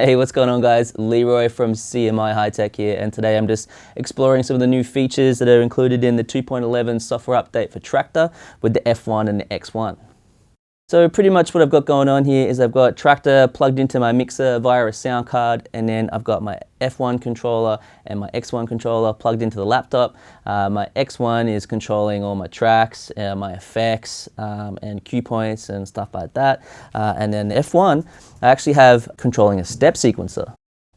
Hey, what's going on guys? Leroy from CMI High Tech here, and today I'm just exploring some of the new features that are included in the 2.11 software update for Traktor with the F1 and the X1. So pretty much what I've got going on here is I've got Traktor plugged into my mixer via a sound card, and then I've got my F1 controller and my X1 controller plugged into the laptop. My X1 is controlling all my tracks, my effects, and cue points and stuff like that. And then the F1, I actually have controlling a step sequencer.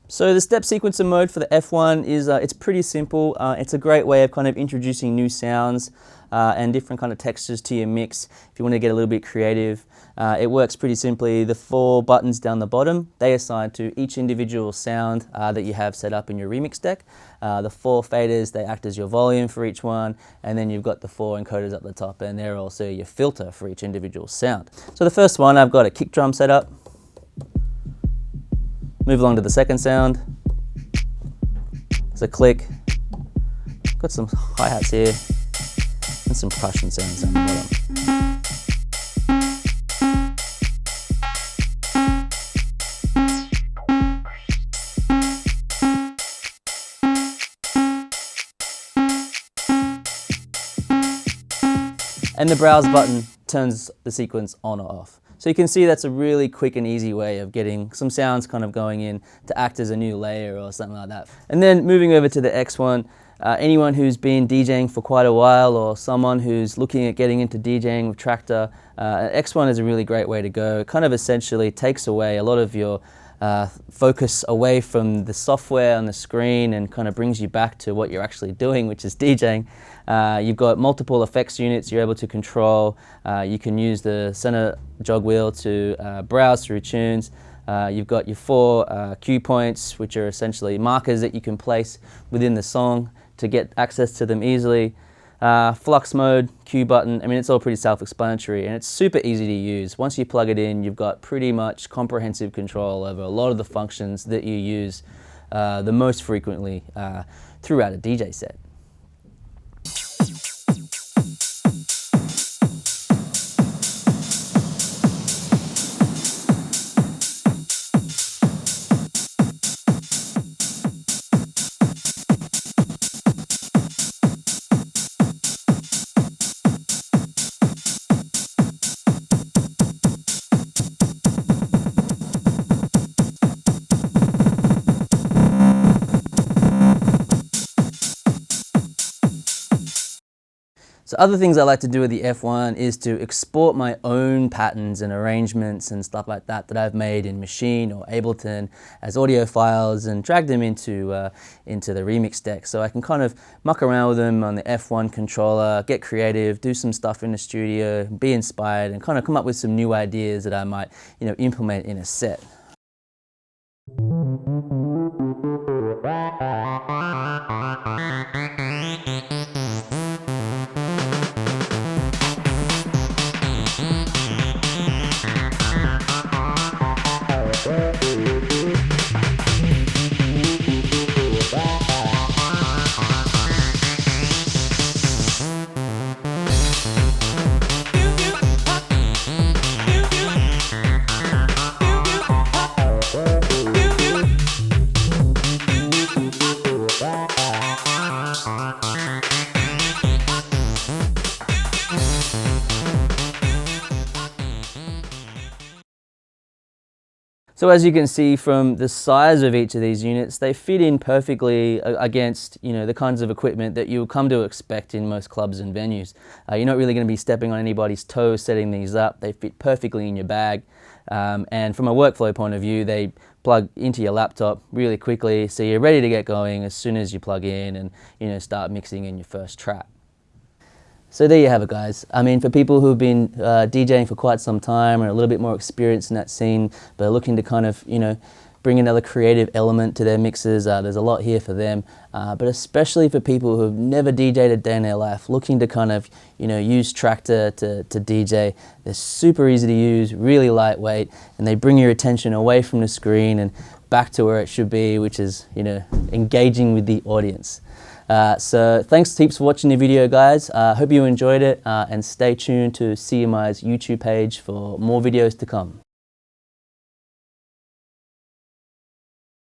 So the step sequencer mode for the F1 is it's pretty simple. It's a great way of kind of introducing new sounds and different kind of textures to your mix if you want to get a little bit creative. It works pretty simply. The 4 buttons down the bottom, they assign to each individual sound that you have set up in your remix deck. The 4 faders, they act as your volume for each one, and then you've got the 4 encoders up the top, and they're also your filter for each individual sound. So the first one, I've got a kick drum set up. Move along to the second sound. There's a click. Got some hi-hats here and some percussion sounds down the bottom. And the browse button turns the sequence on or off. So you can see that's a really quick and easy way of getting some sounds kind of going in to act as a new layer or something like that. And then moving over to the X1, anyone who's been DJing for quite a while or someone who's looking at getting into DJing with Traktor, X1 is a really great way to go. It kind of essentially takes away a lot of your focus away from the software on the screen and kind of brings you back to what you're actually doing, which is DJing. You've got multiple effects units you're able to control. You can use the center jog wheel to browse through tunes. You've got your 4 cue points, which are essentially markers that you can place within the song to get access to them easily. Flux mode, cue button, I mean, it's all pretty self-explanatory, and it's super easy to use. Once you plug it in, you've got pretty much comprehensive control over a lot of the functions that you use the most frequently throughout a DJ set. So other things I like to do with the F1 is to export my own patterns and arrangements and stuff like that I've made in Machine or Ableton as audio files and drag them into the remix deck. So I can kind of muck around with them on the F1 controller, get creative, do some stuff in the studio, be inspired, and kind of come up with some new ideas that I might, implement in a set. So as you can see from the size of each of these units, they fit in perfectly against the kinds of equipment that you'll come to expect in most clubs and venues. You're not really going to be stepping on anybody's toes setting these up. They fit perfectly in your bag. And from a workflow point of view, they plug into your laptop really quickly, so you're ready to get going as soon as you plug in and start mixing in your first track. So there you have it, guys. I mean, for people who've been DJing for quite some time or a little bit more experienced in that scene, but are looking to kind of, bring another creative element to their mixes, there's a lot here for them. But especially for people who've never DJed a day in their life, looking to kind of, use Traktor to DJ. They're super easy to use, really lightweight, and they bring your attention away from the screen and back to where it should be, which is, engaging with the audience. So thanks heaps for watching the video, guys. Hope you enjoyed it, and stay tuned to CMI's YouTube page for more videos to come.